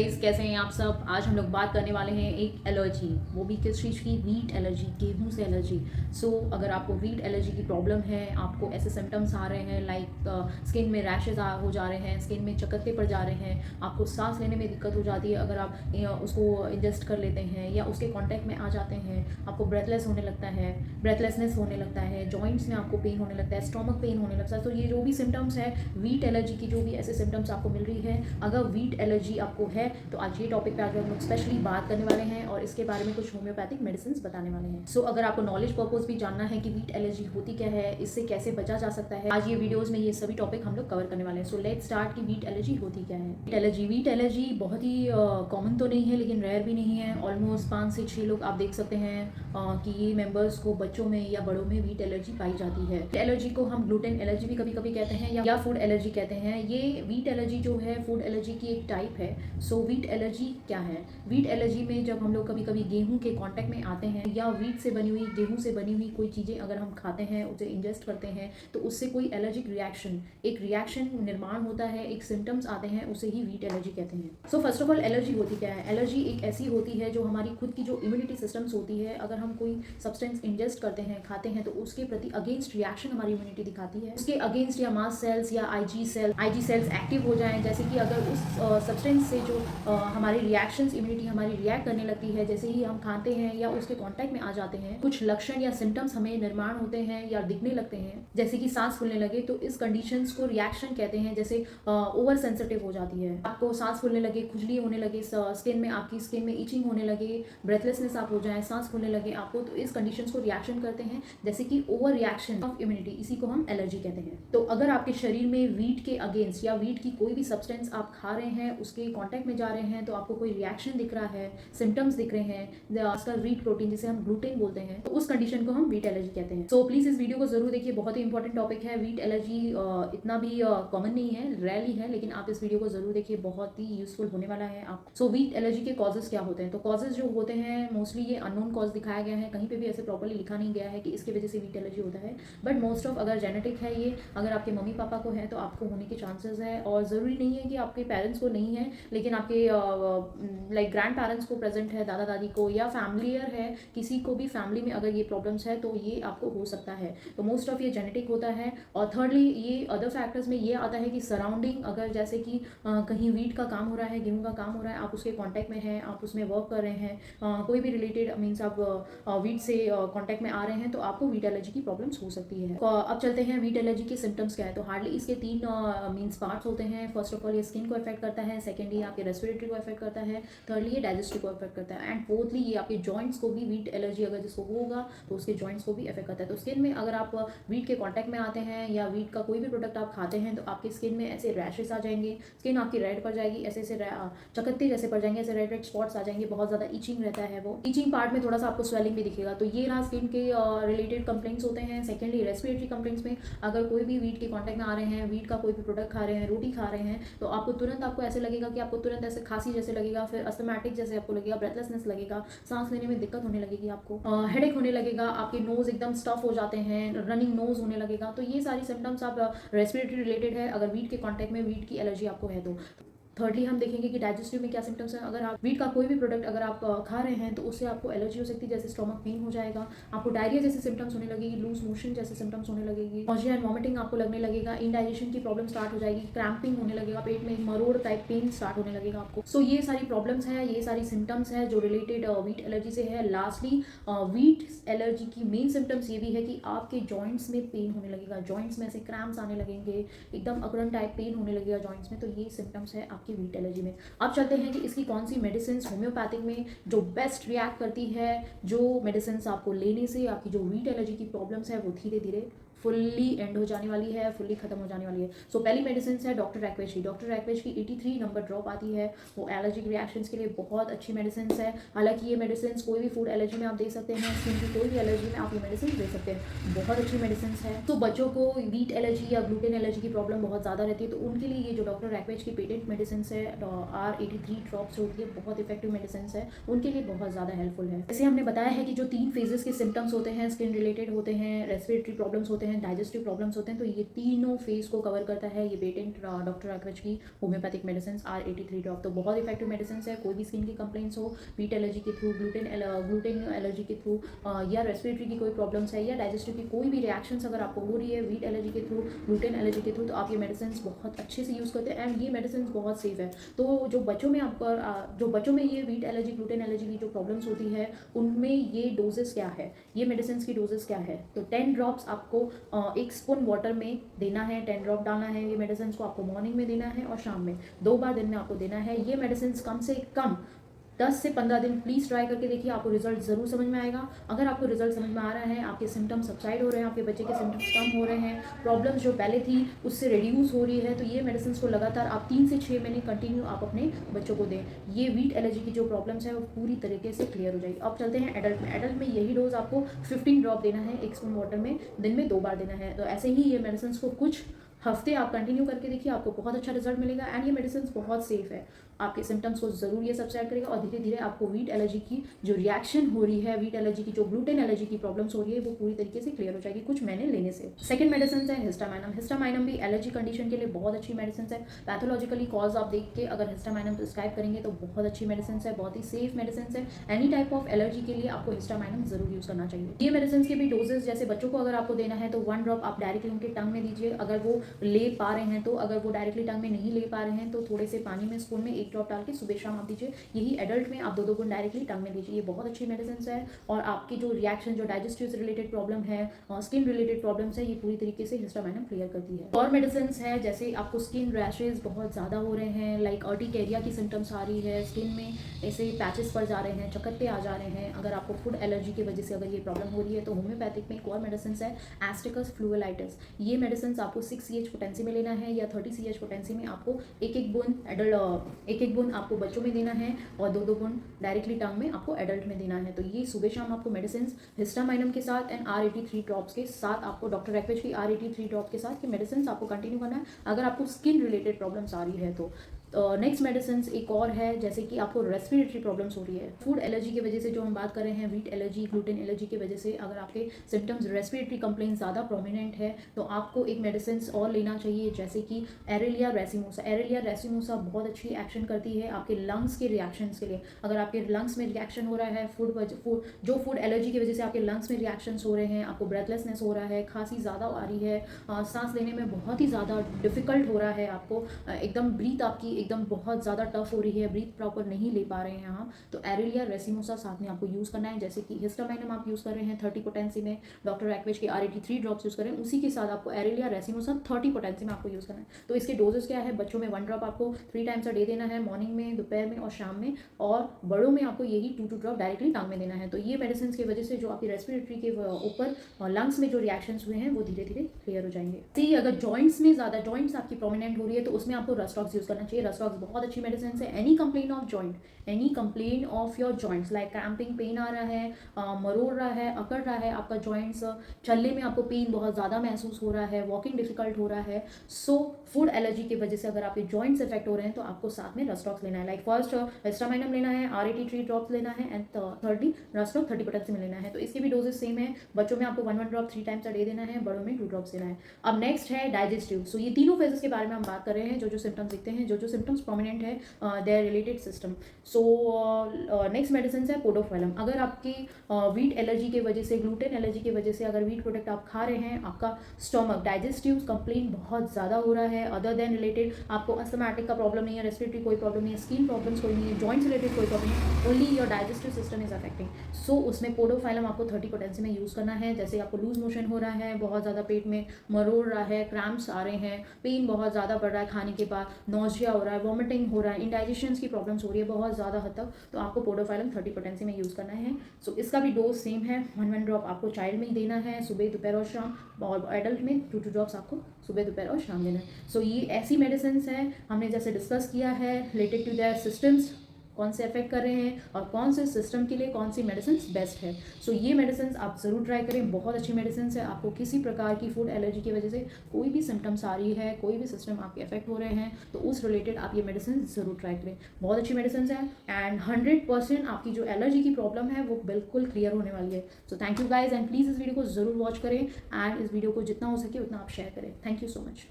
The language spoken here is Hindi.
गाइस, कैसे हैं आप सब। आज हम लोग बात करने वाले हैं एक एलर्जी, वो भी किस चीज़ की, वीट एलर्जी, गेहूं से एलर्जी। अगर आपको वीट एलर्जी की प्रॉब्लम है, आपको ऐसे सिम्टम्स आ रहे हैं लाइक स्किन में रैशेज हो जा रहे हैं, स्किन में चकत्ते पड़ जा रहे हैं, आपको सांस लेने में दिक्कत हो जाती है अगर आप उसको इंजेस्ट कर लेते हैं या उसके कॉन्टैक्ट में आ जाते हैं, आपको ब्रेथलेसनेस होने लगता है, जॉइंट्स में आपको पेन होने लगता है, स्टोमक पेन होने लगता है। तो ये जो भी सिम्टम्स है वीट एलर्जी की, जो भी ऐसे सिम्टम्स आपको मिल रही है, अगर वीट एलर्जी आपको है तो आज ये टॉपिक पे आज हम लोग स्पेशली बात करने वाले हैं और इसके बारे में कुछ होम्योपैथिक मेडिसिन बताने वाले हैं। अगर आपको नॉलेज पर्पज भी जानना है कि वीट एलर्जी होती क्या है, इससे कैसे बचा जा सकता है, आज ये वीडियोस में ये सभी टॉपिक हम लोग कवर करने वाले हैं। सो लेट्स स्टार्ट कि वीट एलर्जी होती क्या है। वीट एलर्जी बहुत ही कॉमन तो नहीं है लेकिन रेयर भी नहीं है। ऑलमोस्ट 5 से 6 लोग आप देख सकते हैं कि ये मेंबर्स को बच्चों में या बड़ों में वीट एलर्जी पाई जाती है। एलर्जी को हम ग्लूटेन एलर्जी भी कभी कभी कहते हैं या फूड एलर्जी कहते हैं। ये वीट एलर्जी जो है फूड एलर्जी की एक टाइप है। वीट एलर्जी क्या है? वीट एलर्जी में जब हम लोग कभी कभी गेहूं के कांटेक्ट में आते हैं या वीट से बनी हुई, गेहूं से बनी हुई कोई चीज़ें अगर हम खाते हैं, उसे इंजेस्ट करते हैं, तो उससे कोई एलर्जिक रिएक्शन, एक रिएक्शन निर्माण होता है, एक सिम्टम्स आते हैं, उसे ही वीट एलर्जी कहते हैं। फर्स्ट ऑफ ऑल एलर्जी होती क्या है? एलर्जी एक ऐसी होती है जो हमारी खुद की जो इम्यूनिटी सिस्टम्स होती है, अगर हम कोई सब्सटेंस इंजेस्ट करते हैं, खाते हैं, तो उसके प्रति अगेंस्ट रिएक्शन हमारी इम्यूनिटी दिखाती है। उसके अगेंस्ट या मास्ट सेल्स या आईजी सेल्स एक्टिव हो जाएं, जैसे कि अगर उस सब्सटेंस से जो हमारी रिएक्शंस, इम्यूनिटी हमारी रिएक्ट करने लगती है, जैसे ही हम खाते हैं या उसके कांटेक्ट में आ जाते हैं, कुछ लक्षण या सिम्टम्स हमें निर्माण होते हैं या दिखने लगते हैं, जैसे कि सांस फूलने लगे, तो इस कंडीशंस को रिएक्शन कहते हैं। जैसे ओवर सेंसिटिव हो जाती है, आपको सांस फूलने लगे, खुजली होने लगे, स्किन में, आपकी स्किन में इचिंग होने लगे, ब्रेथलेसनेस आप हो जाए, सांस फूलने लगे आपको, तो इस कंडीशंस को रिएक्शन करते हैं, जैसे कि ओवर रिएक्शन ऑफ इम्यूनिटी, इसी को हम एलर्जी कहते हैं। तो अगर आपके शरीर में वीट के अगेंस्ट या वीट की कोई भी सब्सटेंस आप खा रहे हैं, उसके कांटेक्ट में जा रहे हैं, तो आपको कोई रिएक्शन दिख रहा है, सिम्टम्स दिख रहे हैं, इसका वीट प्रोटीन जिसे हम ग्लूटेन बोलते हैं, तो उस कंडीशन को हम वीट एलर्जी कहते हैं। प्लीज इस वीडियो को जरूर देखिए, बहुत ही इंपॉर्टेंट टॉपिक है। वीट एलर्जी इतना भी कॉमन नहीं है, रेयरली है, लेकिन आप इस वीडियो को जरूर देखिए, बहुत ही यूजफुल होने वाला है आप। वीट एलर्जी के कॉजेज क्या होते हैं? तो कॉजेज जो होते हैं मोस्टली ये अननोन कॉज दिखाया गया है, कहीं पे भी ऐसे प्रॉपर्ली लिखा नहीं गया है कि इसकी वजह से वीट एलर्जी होता है, बट मोस्ट ऑफ अगर जेनेटिक है ये, अगर आपके मम्मी पापा को है तो आपको होने के चांसेस है, और ज़रूरी नहीं है कि आपके पेरेंट्स को नहीं है, लेकिन आपके लाइक ग्रैंड पेरेंट्स को प्रेजेंट है, दादा दादी को, या फैमिलियर है, किसी को भी फैमिली में अगर ये प्रॉब्लम्स है तो ये आपको हो सकता है। तो मोस्ट ऑफ ये जेनेटिक होता है। और थर्डली ये अदर फैक्टर्स में ये आता है कि सराउंडिंग, अगर जैसे कि कहीं वीट का काम हो रहा है, गेहूं का काम हो रहा है, आप उसके कांटेक्ट में हैं, आप उसमें वर्क कर रहे हैं, कोई भी रिलेटेड मीन्स आप वीट से कांटेक्ट में आ रहे हैं, तो आपको वीट एलर्जी की प्रॉब्लम्स हो सकती है। अब चलते हैं वीट एलर्जी के सिम्टम्स क्या है। तो हार्डली इसके 3 मीन्स पार्ट्स होते हैं। फर्स्ट ऑफ ऑल ये स्किन को इफेक्ट करता है, सेकेंडली आपके रेस्पिरेटरी को इफेक्ट करता है, थर्डली ये डाइजेस्टिव को इफेक्ट करता है, एंड फोर्थली ये आपके जॉइंट्स को भी, वीट एलर्जी अगर जिसको होगा तो उसके जॉइंट्स को भी इफेक्ट करता है। तो स्किन में अगर आप वीट के कॉन्टैक्ट में आते हैं या वीट का कोई भी प्रोडक्ट आप खाते हैं, तो आपकी स्किन में ऐसे रैशेस आ जाएंगे, स्किन आपकी रेड पड़ जाएगी, ऐसे ऐसे चकत्ते जैसे पड़ जाएंगे, ऐसे रेड रेड स्पॉट्स आ जाएंगे, बहुत ज़्यादा ईचिंग रहता है, वो ईचिंग पार्ट में थोड़ा सा आपको स्वेलिंग भी दिखेगा। तो ये रहा स्किन के रिलेटेड कंप्लेंट्स होते हैं। सेकेंडली रेस्पिरेटरी कंप्लेंट्स में अगर कोई भी वीट के कॉन्टैक्ट में आ रहे हैं, वीट का कोई भी प्रोडक्ट खा रहे हैं, रोटी खा रहे हैं, तो आपको तुरंत, आपको ऐसे लगेगा कि आपको तुरंत ऐसे खांसी जैसे लगेगा, फिर अस्थमैटिक जैसे आपको लगेगा, ब्रेथलेसनेस लगेगा, सांस लेने में दिक्कत होने लगेगी, आपको हेडेक होने लगेगा, आपके नोज एकदम स्टफ हो जाते हैं, रनिंग नोज होने लगेगा। तो ये सारी सिम्टम्स आप रेस्पिरेटरी रिलेटेड है अगर वीट के कॉन्टैक्ट में वीट की एलर्जी आपको है तो। थर्डली हम देखेंगे कि डाइजेस्टिव में क्या सिम्टम्स हैं। अगर आप वीट का कोई भी प्रोडक्ट अगर आप खा रहे हैं तो उससे आपको एलर्जी हो सकती है, जैसे स्टोमक पेन हो जाएगा, आपको डायरिया जैसे सिम्टम्स होने लगेगी, लूज मोशन जैसे सिम्टम्स होने लगेगी, नॉजिया एंड वॉमिटिंग आपको लगने लगेगा, इंडाइजेशन की प्रॉब्लम स्टार्ट हो जाएगी, क्रैम्पिंग होने लगेगा, पेट में मरोड़ टाइप पेन स्टार्ट होने लगेगा आपको। ये सारी प्रॉब्लम्स है, ये सारी सिम्टम्स है जो रिलेटेड वीट एलर्जी से है। लास्टली वीट एलर्जी की मेन सिम्टम्स ये भी है कि आपके जॉइंट्स में पेन होने लगेगा, जॉइंट्स में ऐसे क्रैम्प्स आने लगेंगे, एकदम अकड़न टाइप पेन होने लगेगा जॉइंट्स में। तो ये सिम्टम्स है आपकी वीट एलर्जी में। अब चलते हैं कि इसकी कौन सी मेडिसिन होम्योपैथिक में जो बेस्ट रिएक्ट करती है, जो मेडिसिन आपको लेने से आपकी जो वीट एलर्जी की प्रॉब्लम्स है वो धीरे धीरे फुल्ली एंड हो जाने वाली है, फुल्ली खत्म हो जाने वाली है। पहली मेडिसिन है डॉक्टर रैक्वेज की। डॉक्टर रैक्वेज की 83 नंबर ड्रॉप आती है, वो एलर्जिक रिएक्शंस के लिए बहुत अच्छी मेडिसिन है। हालांकि ये मेडिसिन कोई भी फूड एलर्जी में आप दे सकते हैं, स्किन की कोई भी एलर्जी में आप ये मेडिसिन दे सकते हैं, बहुत अच्छी मेडिसिन है। तो बच्चों को वीट एलर्जी या ग्लूटेन एलर्जी की प्रॉब्लम बहुत ज़्यादा रहती है, तो उनके लिए ये जो डॉक्टर रैक्वेज की पेटेंट मेडिसिन है R83 ड्रॉप्स होती है, बहुत इफेक्टिव मेडिसिन है, उनके लिए बहुत ज़्यादा हेल्पफुल है। जैसे हमने बताया है कि जो 3 फेजेस के सिम्टम्स होते हैं, स्किन रिलेटेड होते हैं, रेस्पिरेटरी प्रॉब्लम्स होते हैं, हैं, डाइजेस्टिव प्रॉब्लम्स होते हैं, तो ये तीनों फेज को कवर करता है ये पेटेंट डॉक्टर एक्वेज की होम्योपैथिक मेडिसिन R83 ड्रॉप। तो बहुत इफेक्टिव मेडिसिन है। कोई भी स्किन की कंप्लेंट्स हो, वीट एलर्जी के थ्रू, ग्लूटेन एलर्जी के थ्रू, या रेस्पिरेटरी की कोई प्रॉब्लम्स है, या डाइजेस्टिव की कोई भी रिएक्शंस अगर आपको हो रही है वीट एलर्जी के थ्रू, ग्लूटेन एलर्जी के थ्रू, तो आप ये मेडिसिन बहुत अच्छे से यूज़ करते हैं एंड ये मेडिसिन बहुत सेफ है। तो जो बच्चों में ये वीट एलर्जी, ग्लूटेन एलर्जी की जो प्रॉब्लम्स होती है उनमें ये डोजेस क्या है, ये मेडिसिन की डोजेस क्या है, तो 10 ड्रॉप्स आपको 1 स्पून वाटर में देना है, 10 ड्रॉप डालना है। ये मेडिसिन को आपको मॉर्निंग में देना है और शाम में 2 बार दिन में आपको देना है। ये मेडिसिन कम से कम 10 से 15 दिन प्लीज़ ट्राई करके देखिए, आपको रिजल्ट ज़रूर समझ में आएगा। अगर आपको रिजल्ट समझ में आ रहा है, आपके सिम्टम्स सबसाइड हो रहे हैं, आपके बच्चे के सिम्टम्स कम हो रहे हैं, प्रॉब्लम्स जो पहले थी उससे रिड्यूस हो रही है, तो ये मेडिसिन को लगातार आप 3 से 6 महीने कंटिन्यू आप अपने बच्चों को दें। ये वीट एलर्जी की जो प्रॉब्लम्स है वो पूरी तरीके से क्लियर हो जाएगी। अब चलते हैं एडल्ट में। एडल्ट में यही डोज आपको 15 ड्रॉप देना है 1 स्पून वाटर में, दिन में 2 बार देना है। तो ऐसे ही ये मेडिसिन को कुछ हफ्ते आप कंटिन्यू करके देखिए, आपको बहुत अच्छा रिजल्ट मिलेगा एंड ये मेडिसिन बहुत सेफ है। आपके सिम्टम्स को ज़रूर ये सबसाइड करेगा और धीरे धीरे आपको वीट एलर्जी की जो रिएक्शन हो रही है, वीट एलर्जी की जो ग्लूटेन एलर्जी की प्रॉब्लम्स हो रही है, वो पूरी तरीके से क्लियर हो जाएगी कुछ महीने लेने से। सेकंड मेडिसिन है हिस्टामाइनम। हिस्टामाइनम भी एलर्जी कंडीशन के लिए बहुत अच्छी मेडिसिन है। पैथोलॉजिकली कॉज आप देख के अगर हिस्टामाइनम प्रिस्क्राइब करेंगे तो बहुत अच्छी मेडिसिन है, बहुत ही सेफ मेडिसिन है। एनी टाइप ऑफ एलर्जी के लिए आपको हिस्टामाइनम जरूर यूज़ करना चाहिए। ये मेडिसिन के भी डोजेस, जैसे बच्चों को अगर आपको देना है तो 1 ड्रॉप आप डायरेक्टली उनके टंग में दीजिए अगर वो ले पा रहे हैं, तो अगर वो डायरेक्टली टंग में नहीं ले पा रहे हैं तो थोड़े से पानी में स्पून में 1 ड्रॉप डाल के सुबह शाम आप दीजिए। यही एडल्ट में आप 2-2 गुण डायरेक्टली टंग में दीजिए। ये बहुत अच्छी मेडिसिन है और आपकी जो रिएक्शन, जो डाइजेस्टिव से रिलेटेड प्रॉब्लम है, स्किन रिलेटेड प्रॉब्लम्स है, ये पूरी तरीके से हिस्टामाइनम क्लियर करती है। और मेडिसिन है जैसे आपको स्किन रैशेज बहुत ज़्यादा हो रहे हैं, लाइक अर्टिकेरिया की सिम्टम्स आ रही है, स्किन में ऐसे पैचेस पड़ जा रहे हैं, चकत्ते आ जा रहे हैं, अगर आपको फूड एलर्जी की वजह से अगर ये प्रॉब्लम हो रही है तो होम्योपैथिक में एक और मेडिसिन है एस्टिकस फ्लूवेलाइटिस। ये मेडिसिन आपको 6 CH पोटेंसी में लेना है या 30 CH पोटेंसी में आपको एक एक बूंद आपको बच्चों में देना है और 2-2 बूंद डायरेक्टली टंग में आपको एडल्ट में देना है। तो ये सुबह शाम आपको मेडिसिन हिस्टामाइनम के साथ एंड R83 ड्रॉप्स के साथ, आपको डॉक्टर एक्वेज की R83 ड्रॉप के साथ ये मेडिसिन आपको कंटिन्यू करना है अगर आपको स्किन रिलेटेड प्रॉब्लम्स आ रही है तो। नेक्स्ट मेडिसिन एक और है जैसे कि आपको रेस्पिरेटरी प्रॉब्लम्स हो रही है, फूड एलर्जी की वजह से जो हम बात कर रहे हैं, वीट एलर्जी, ग्लूटेन एलर्जी की वजह से अगर आपके सिम्टम्स रेस्पिरेटरी कंप्लेंट ज़्यादा प्रोमिनेंट है तो आपको एक मेडिसिन और लेना चाहिए जैसे कि एरेलिया रेसिमोसा। एरेलिया रेसिमोसा बहुत अच्छी एक्शन करती है आपके लंग्स के रिएक्शंस के लिए। अगर आपके लंग्स में रिएक्शन हो रहा है फूड एलर्जी की वजह से आपके लंग्स में रिएक्शंस हो रहे हैं, आपको ब्रेथलेसनेस हो रहा है, खांसी ज़्यादा आ रही है, सांस लेने में बहुत ही ज़्यादा डिफिकल्ट हो रहा है, आपको एकदम ब्रीथ आपकी एकदम बहुत ज़्यादा टफ हो रही है, ब्रीथ प्रॉपर नहीं ले पा रहे हैं आप, तो एरेलिया रेसिमोसा साथ में आपको यूज़ करना है। जैसे कि हिस्टामाइनम आप यूज़ कर रहे हैं 30 पोटेंसी में, डॉक्टर एक्वेज के R83 ड्रॉप्स यूज़ कर रहे हैं, उसी के साथ आपको एरेलिया रेसिमोसा 30 पोटेंसी में आपको यूज़ करना है। तो इसके डोजेस क्या है, बच्चों में 1 ड्रॉप आपको 3 टाइम्स अ डे देना है, मॉर्निंग में, दोपहर में और शाम में, और बड़ों में आपको यही 2-2 ड्रॉप डायरेक्टली टांग में देना है। तो ये मेडिसिन की वजह से जो आपकी रेस्पिरेटरी के ऊपर लंग्स में जो रिएक्शंस हुए हैं वो धीरे धीरे क्लियर हो जाएंगे। सी अगर जॉइंट्स में ज़्यादा जॉइंट्स आपकी प्रोमिनेंट हो रही है तो उसमें आपको रस्टॉक्स यूज़ करना चाहिए। रस्टॉक्स बहुत अच्छी मेडिसिन है। Any complain of joint, any complain of your joints like cramping, pain आ रहा है, मरोड़ रहा है, अकड़ रहा है आपका जॉइंट्स, चलने में आपको पेन बहुत ज़्यादा महसूस हो रहा है, वॉकिंग डिफिकल्ट हो रहा है, सो फूड एलर्जी की वजह से अगर आपके जॉइंट्स इफेक्ट हो रहे हैं तो आपको साथ में रस्टॉक्स लेना है। लाइक फर्स्ट हिस्टामाइनम लेना है, R83 ड्रॉप्स लेना है एंड थर्डली रस्टॉक्स 30 पोटेंसी में लेना है। तो इसके भी डोजेस सेम है, बच्चों में आपको 1-1 ड्रॉप 3 टाइम्स अ डे देना है, बड़ों में 2 ड्रॉप्स देना है। अब नेक्स्ट है डाइजेस्टिव। सो ये तीनों फेजेस के बारे में हम बात कर रहे हैं, जो सिम्टम्स दिखते हैं, जो सिम्टम्स प्रोमिनेंट है their related system. So next medicine है पोडोफाइलम। अगर आपकी वीट एलर्जी की वजह से, ग्लूटेन एलर्जी की वजह से अगर वीट प्रोडक्ट आप खा रहे हैं, आपका स्टोमक डाइजेस्टिव कंप्लेन बहुत ज़्यादा हो रहा है, अदर देन रिलेटेड आपको अस्थमैटिक का प्रॉब्लम नहीं है, रेस्पिरेटरी कोई प्रॉब्लम नहीं है, स्किन प्रॉब्लम्स कोई नहीं है, जॉइंट्स रिलेटेड कोई प्रॉब्लम नहीं, only your digestive system is affecting, so उसमें पोडोफाइलम आपको 30 पोटेंसी में यूज़ करना है। जैसे आपको लूज मोशन हो रहा है, बहुत ज़्यादा पेट में मरोड़ रहा है, क्रैम्प्स आ रहे हैं, पेन बहुत ज़्यादा बढ़ रहा है खाने के बाद, नोजिया हो रहा है, वॉमिटिंग हो रहा है, इंडाइजेशन की प्रॉब्लम्स हो रही है बहुत ज़्यादा हद तक, तो आपको पोडोफाइलम 30 पोटेंसी में यूज़ करना है। सो इसका भी डोज सेम है, 1-1 ड्रॉप आपको चाइल्ड में ही देना है सुबह, दोपहर और शाम, और एडल्ट में 2-2 ड्रॉप्स आपको सुबह, दोपहर और शाम देना है। सो ये ऐसी मेडिसिन है हमने जैसे डिस्कस किया है रिलेटेड टू देयर सिस्टम्स कौन से अफेक्ट कर रहे हैं और कौन से सिस्टम के लिए कौन सी मेडिसिन बेस्ट है। सो ये मेडिसिन आप ज़रूर ट्राई करें, बहुत अच्छी मेडिसिन है। आपको किसी प्रकार की फूड एलर्जी की वजह से कोई भी सिम्टम्स आ रही है, कोई भी सिस्टम आपके अफेक्ट हो रहे हैं, तो उस रिलेटेड आप ये मेडिसिन ज़रूर ट्राई करें। बहुत अच्छी मेडिसिन है एंड 100% आपकी जो एलर्जी की प्रॉब्लम है वो बिल्कुल क्लियर होने वाली है। So thank you guys and please इस वीडियो को ज़रूर वॉच करें एंड इस वीडियो को जितना हो सके उतना आप शेयर करें। Thank you so much.